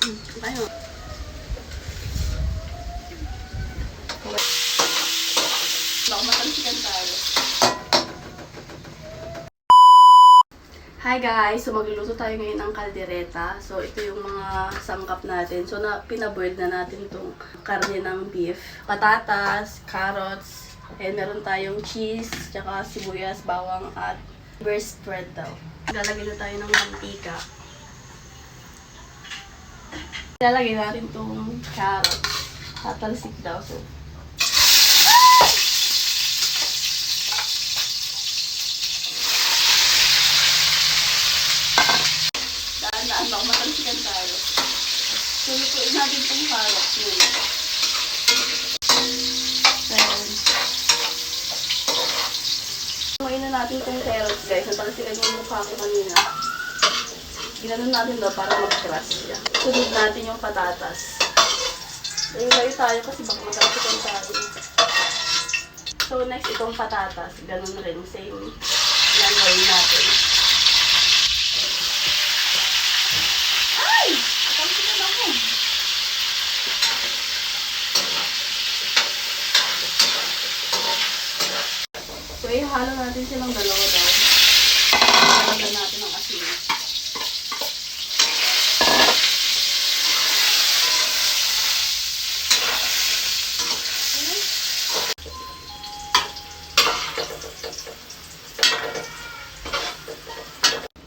Tayo. Baka matalsikan tayo. Hi guys! So magluluto tayo ngayon ng kaldereta. So ito yung mga sangkap natin. So pinaboil na natin itong karne ng beef. Patatas, carrots, and meron tayong cheese, tsaka sibuyas, bawang at beer spread daw. Lalagyan na tayo ng mantika. Lalagyan natin itong carrots. Tatalsik daw. So daan-daan baka matalsikan tayo. So lutuin natin itong carrots muna. Then ngayon na natin itong carrots guys. Natalsikan yung mukha ko kanina. Ginanon natin daw para mag-crush siya. Sunod natin yung patatas. Layo tayo kasi baka matalsikan tayo. So next itong patatas. Ganun rin. Same. Yan gawin natin. Ay! Matalsikan ako. So ihalo natin silang dalawa daw. Lagyan natin ng asin.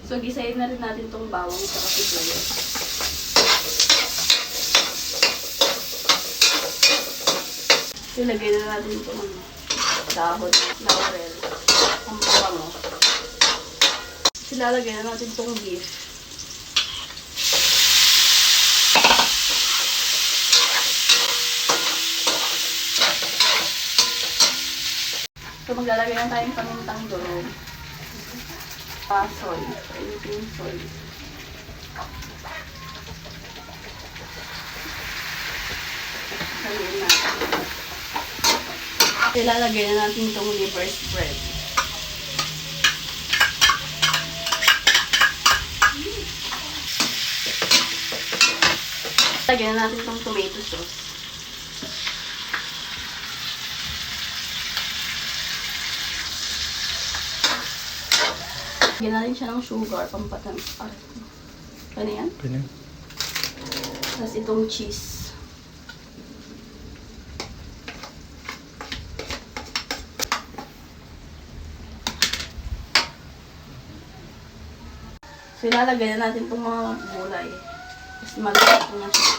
So, gisayin na rin natin itong bawang sa sibuyas. Ilagay na natin itong dahon, laurel, ang bawango. Silalagay na natin itong beef. So, maglalagay na tayong pamintang durog. Soy, Philippine soy. Saluin natin. Ilalagay na natin itong liver spread. Lagyan na natin itong tomato sauce. Lagyan natin siya ng sugar, pampatamis. Ano yan? Pwede. Tapos itong cheese. So, ilalagay na natin itong mga gulay. Tapos malapit na siya.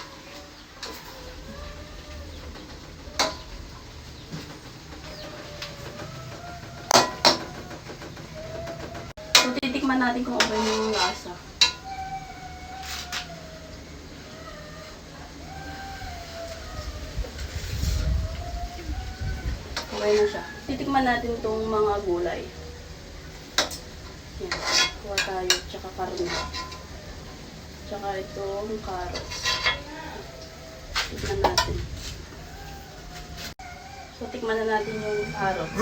So, titikman natin kung okay na yung lasa. Okay na siya. Titikman natin itong mga gulay. Yan. Kuha tayo. Tsaka karne. Tsaka itong carrots. Tikman natin. So, tikman na natin yung carrots.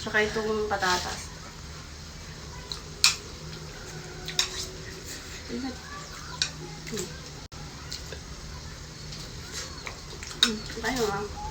Tsaka itong patatas. Tayo nga.